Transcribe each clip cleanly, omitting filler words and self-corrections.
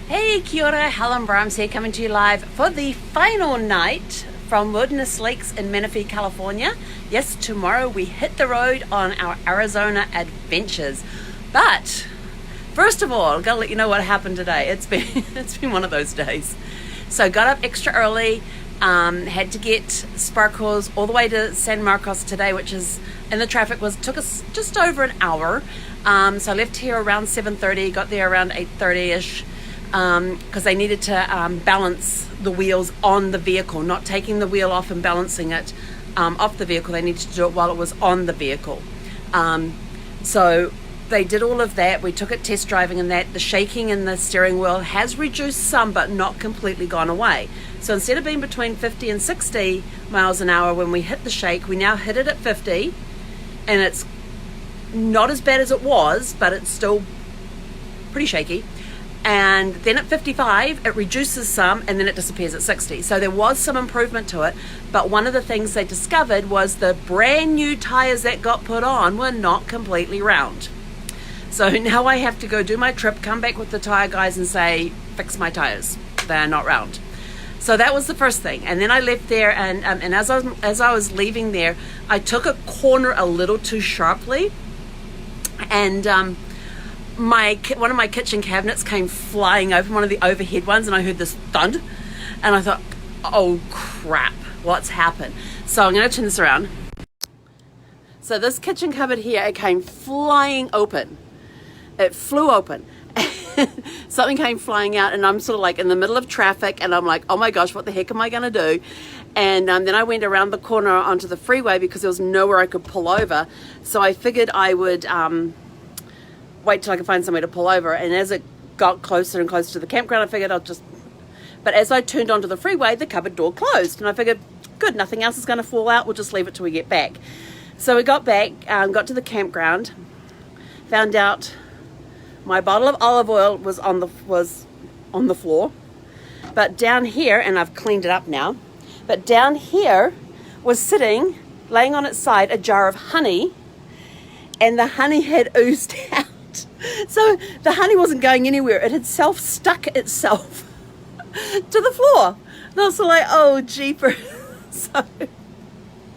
Hey, kia ora, Helen Brahms here, coming to you live for the final night from Wilderness Lakes in Menifee, California. Yes, tomorrow we hit the road on our Arizona adventures. But first of all, I've got to let you know what happened today. It's been it's been one of those days. So got up extra early, had to get sparkles all the way to San Marcos today, which is, and the traffic took us just over an hour. So I left here around 7:30, got there around 8:30ish. Because they needed to balance the wheels on the vehicle, not taking the wheel off and balancing it off the vehicle. They needed to do it while it was on the vehicle. So they did all of that. We took it test driving, and that the shaking in the steering wheel has reduced some, but not completely gone away. So instead of being between 50 and 60 miles an hour when we hit the shake, we now hit it at 50, and it's not as bad as it was, but it's still pretty shaky. And then at 55 it reduces some, and then it disappears at 60. So there was some improvement to it, but one of the things they discovered was the brand new tires that got put on were not completely round. So now I have to go do my trip, come back with the tire guys and say, fix my tires, they're not round. So that was the first thing. And then I left there, and as I was leaving there, I took a corner a little too sharply, and one of my kitchen cabinets came flying open, one of the overhead ones, and I heard this thud, and I thought, oh crap, what's happened? So I'm going to turn this around. So this kitchen cupboard here, it came flying open. It flew open. Something came flying out, and I'm sort of like in the middle of traffic, and I'm like, oh my gosh, what the heck am I going to do? And then I went around the corner onto the freeway because there was nowhere I could pull over. So I figured I would wait till I could find somewhere to pull over. And as it got closer and closer to the campground, I figured but as I turned onto the freeway, the cupboard door closed, and I figured, good, nothing else is going to fall out, we'll just leave it till we get back. So we got back, got to the campground, found out my bottle of olive oil was on the floor, but down here, and I've cleaned it up now, but down here was sitting, laying on its side, a jar of honey, and the honey had oozed out. So the honey wasn't going anywhere. It had stuck itself to the floor. And I was like, oh, jeepers. So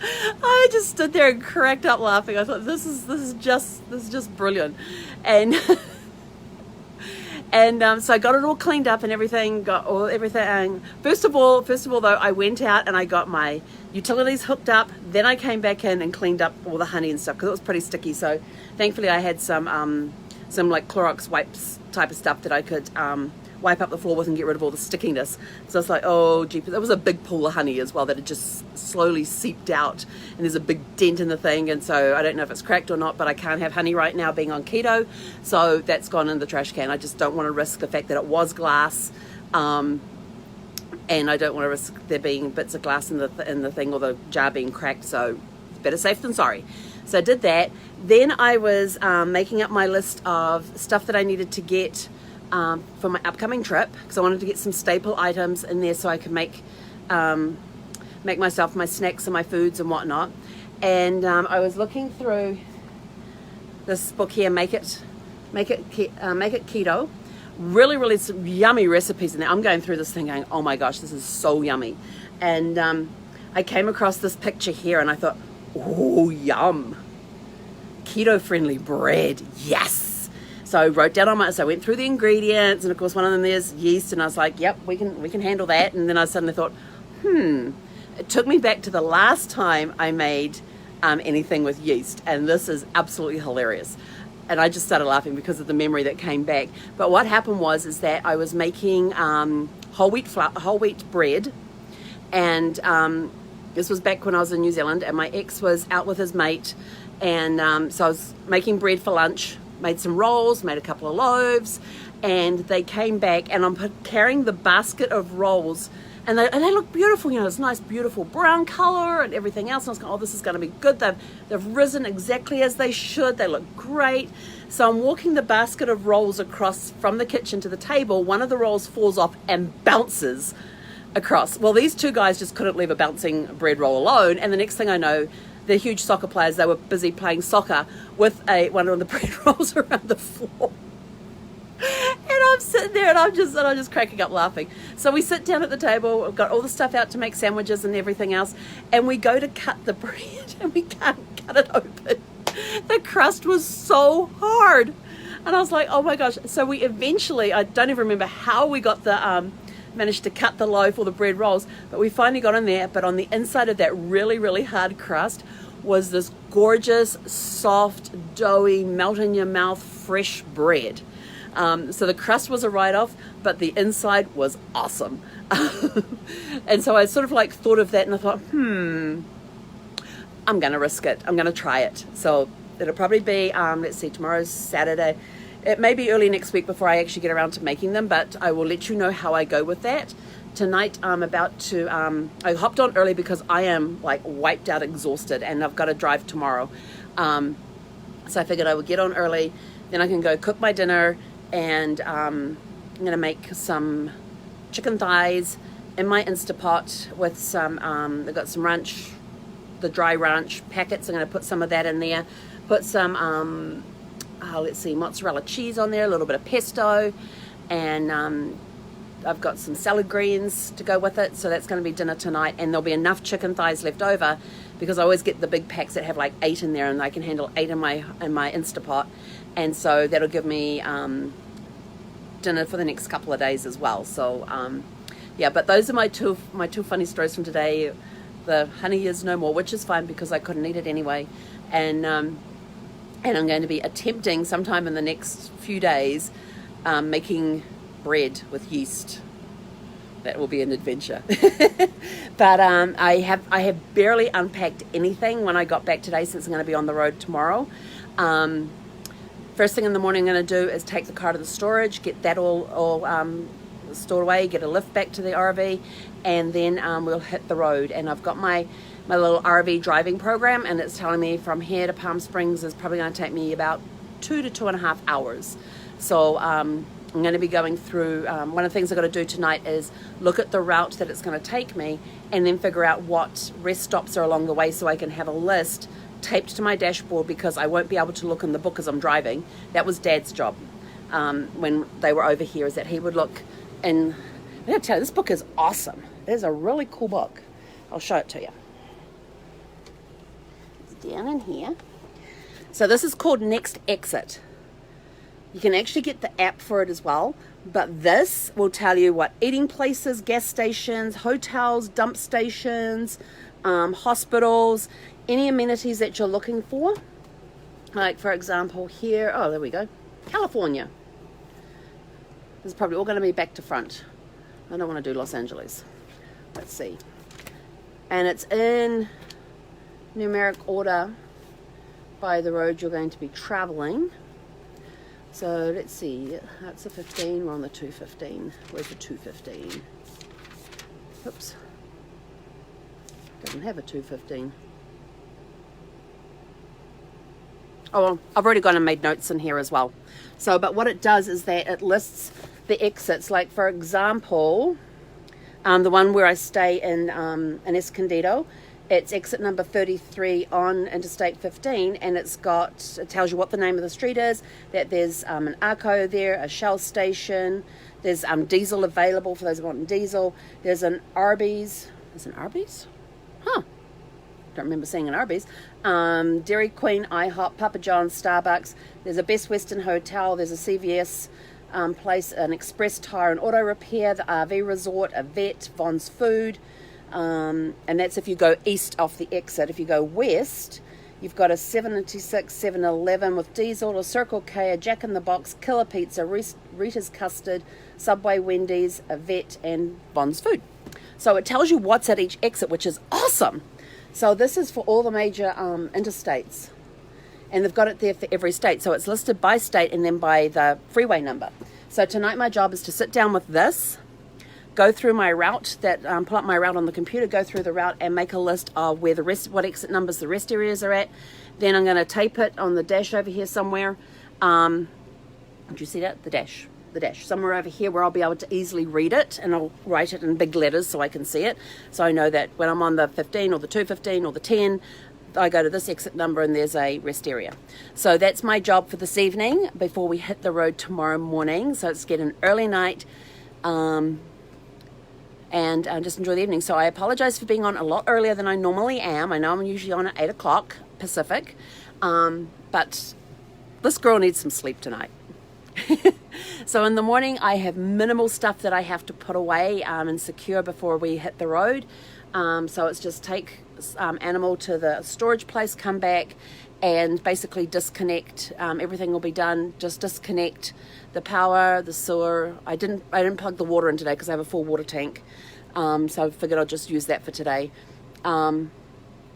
I just stood there and cracked up laughing. I thought, this is just brilliant. And so I got it all cleaned up and everything. First of all, though, I went out and I got my utilities hooked up. Then I came back in and cleaned up all the honey and stuff because it was pretty sticky. So thankfully I had some like Clorox wipes type of stuff that I could wipe up the floor with and get rid of all the stickiness. So I was like, oh gee, there was a big pool of honey as well that had just slowly seeped out, and there's a big dent in the thing, and so I don't know if it's cracked or not, but I can't have honey right now being on keto, so that's gone in the trash can. I just don't want to risk the fact that it was glass, and I don't want to risk there being bits of glass in the thing, or the jar being cracked, so better safe than sorry. So I did that. Then I was making up my list of stuff that I needed to get for my upcoming trip, because I wanted to get some staple items in there so I could make myself my snacks and my foods and whatnot. And I was looking through this book here, Make It Keto. Really, really some yummy recipes in there. I'm going through this thing going, oh my gosh, this is so yummy. And I came across this picture here, and I thought, oh, yum. Keto-friendly bread, yes. So I wrote down so I went through the ingredients, and of course one of them there's yeast, and I was like, yep, we can handle that. And then I suddenly thought, it took me back to the last time I made anything with yeast, and this is absolutely hilarious. And I just started laughing because of the memory that came back. But what happened is that I was making whole wheat bread, and this was back when I was in New Zealand, and my ex was out with his mate, and so I was making bread for lunch, made some rolls, made a couple of loaves, and they came back, and I'm carrying the basket of rolls, and they look beautiful, it's nice, beautiful brown color and everything else. And I was going, oh, this is going to be good. They've risen exactly as they should. They look great. So I'm walking the basket of rolls across from the kitchen to the table. One of the rolls falls off and bounces across. Well, these two guys just couldn't leave a bouncing bread roll alone. And the next thing I know, they're huge soccer players. They were busy playing soccer with one of the bread rolls around the floor. And I'm sitting sitting there and I'm just cracking up laughing. So we sit down at the table, we've got all the stuff out to make sandwiches and everything else, and we go to cut the bread and we can't cut it open. The crust was so hard. And I was like, oh my gosh. So we eventually, I don't even remember how we got the, managed to cut the loaf or the bread rolls, but we finally got in there. But on the inside of that really, really hard crust was this gorgeous, soft, doughy, melt in your mouth, fresh bread. So the crust was a write-off, but the inside was awesome. And so I sort of like thought of that and I thought, I'm going to risk it. I'm going to try it. So it'll probably be, let's see, tomorrow's Saturday. It may be early next week before I actually get around to making them, but I will let you know how I go with that. Tonight I'm about to, I hopped on early because I am like wiped out, exhausted, and I've got to drive tomorrow. So I figured I would get on early, then I can go cook my dinner, and I'm going to make some chicken thighs in my Instapot with some, I've got some ranch, the dry ranch packets. I'm going to put some of that in there, put some, let's see, mozzarella cheese on there, a little bit of pesto, and I've got some salad greens to go with it. So that's going to be dinner tonight, and there'll be enough chicken thighs left over because I always get the big packs that have like 8 in there, and I can handle 8 in my Instapot, and so that'll give me dinner for the next couple of days as well. So yeah, but those are my two funny stories from today. The honey is no more, which is fine because I couldn't eat it anyway, and I'm going to be attempting sometime in the next few days making bread with yeast. That will be an adventure. But I have barely unpacked anything when I got back today, since I'm going to be on the road tomorrow. First thing in the morning I'm going to do is take the car to the storage, get that all stored away, get a lift back to the RV, and then we'll hit the road. And I've got my little RV driving program, and it's telling me from here to Palm Springs is probably going to take me about 2 to 2.5 hours. So I'm going to be going through, one of the things I've got to do tonight is look at the route that it's going to take me, and then figure out what rest stops are along the way so I can have a list taped to my dashboard, because I won't be able to look in the book as I'm driving. That was Dad's job when they were over here, is that he would look, and I gotta tell you, this book is awesome. It is a really cool book. I'll show it to you. It's down in here. So this is called Next Exit. You can actually get the app for it as well, but this will tell you what eating places, gas stations, hotels, dump stations, hospitals, any amenities that you're looking for. Like for example here, oh there we go, California. This is probably all going to be back to front. I don't want to do Los Angeles. Let's see. And it's in numeric order by the road you're going to be traveling. So let's see, that's a 15, we're on the 215. Where's the 215? Oops. Doesn't have a 215. Oh, well, I've already gone and made notes in here as well. So, but what it does is that it lists the exits. Like for example, the one where I stay in Escondido, it's exit number 33 on Interstate 15, and it tells you what the name of the street is, that there's an Arco there, a Shell station, there's diesel available for those who want diesel, there's an Arby's, is it an Arby's? Huh, don't remember seeing an Arby's, Dairy Queen, IHOP, Papa John's, Starbucks, there's a Best Western Hotel, there's a CVS place, an Express Tire and Auto Repair, the RV Resort, a vet, Von's Food, and that's if you go east off the exit. If you go west, you've got a 76 7-Eleven with diesel, a Circle K, a Jack in the Box, Killer Pizza, Rita's Custard, Subway, Wendy's, a vet, and Von's Food. So it tells you what's at each exit, which is awesome. So this is for all the major interstates, and they've got it there for every state. So it's listed by state and then by the freeway number. So tonight my job is to sit down with this, go through my route, pull up my route on the computer, go through the route and make a list of where what exit numbers the rest areas are at. Then I'm going to tape it on the dash over here somewhere. Did you see that? The dash. Somewhere over here where I'll be able to easily read it, and I'll write it in big letters so I can see it. So I know that when I'm on the 15 or the 215 or the 10, I go to this exit number and there's a rest area. So that's my job for this evening before we hit the road tomorrow morning. So it's get an early night and just enjoy the evening. So I apologize for being on a lot earlier than I normally am. I know I'm usually on at 8 o'clock Pacific, but this girl needs some sleep tonight. So in the morning I have minimal stuff that I have to put away and secure before we hit the road. So it's just take animal to the storage place, come back and basically disconnect. Everything will be done. Just disconnect the power, the sewer. I didn't plug the water in today because I have a full water tank. So I figured I'll just use that for today. So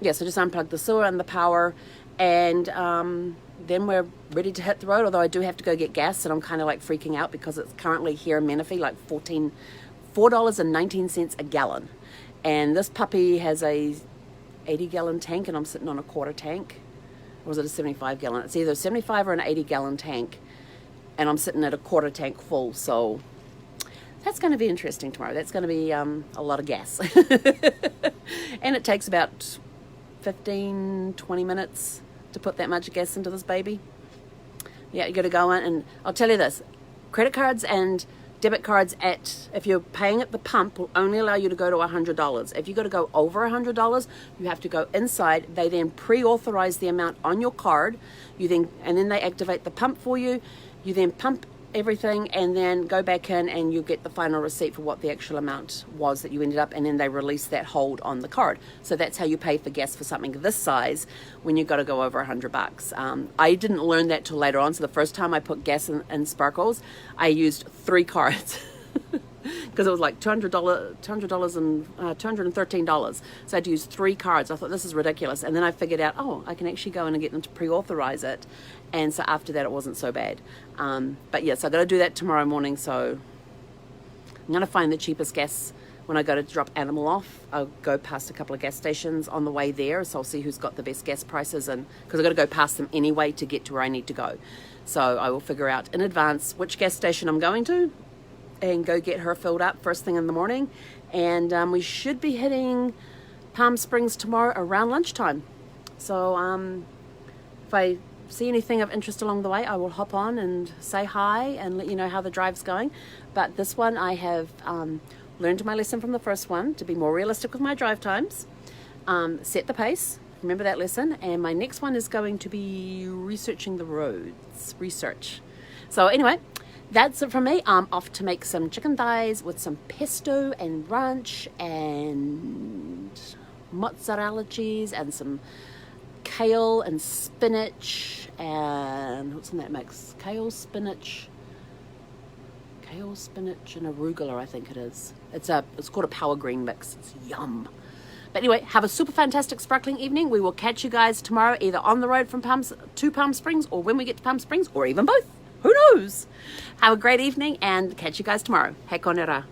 just unplug the sewer and the power, and then we're ready to hit the road. Although I do have to go get gas, and I'm kind of like freaking out because it's currently here in Menifee like $4.19 a gallon. And this puppy has a 80-gallon tank, and I'm sitting on a quarter tank. Or was it a 75-gallon? It's either a 75 or an 80-gallon tank, and I'm sitting at a quarter tank full. So that's going to be interesting tomorrow. That's going to be a lot of gas. And it takes about 15-20 minutes to put that much gas into this baby. Yeah, you got to go in, and I'll tell you this, credit cards and debit cards if you're paying at the pump, will only allow you to go to $100. If you got to go over $100, you have to go inside. They then pre-authorize the amount on your card. And then they activate the pump for you. You then pump everything and then go back in, and you get the final receipt for what the actual amount was that you ended up, and then they release that hold on the card. So that's how you pay for gas for something this size when you got to go over $100. I didn't learn that till later on. So the first time I put gas in Sparkles, I used 3 cards. Because it was like $200 and $213. So I had to use 3 cards. I thought, this is ridiculous. And then I figured out, I can actually go in and get them to pre-authorize it. And so after that, it wasn't so bad. But yes, I've got to do that tomorrow morning. So I'm going to find the cheapest gas when I go to drop animal off. I'll go past a couple of gas stations on the way there. So I'll see who's got the best gas prices, and because I've got to go past them anyway to get to where I need to go. So I will figure out in advance which gas station I'm going to, and go get her filled up first thing in the morning. And we should be hitting Palm Springs tomorrow around lunchtime. So if I see anything of interest along the way, I will hop on and say hi and let you know how the drive's going. But this one, I have learned my lesson from the first one to be more realistic with my drive times, set the pace, remember that lesson. And my next one is going to be researching the roads, research. So anyway, that's it from me. I'm off to make some chicken thighs with some pesto and ranch and mozzarella cheese and some kale and spinach and what's in that mix? Kale, spinach, and arugula, I think it is. It's called a power green mix. It's yum. But anyway, have a super fantastic sparkling evening. We will catch you guys tomorrow, either on the road from to Palm Springs, or when we get to Palm Springs, or even both. Who knows? Have a great evening and catch you guys tomorrow. He konera.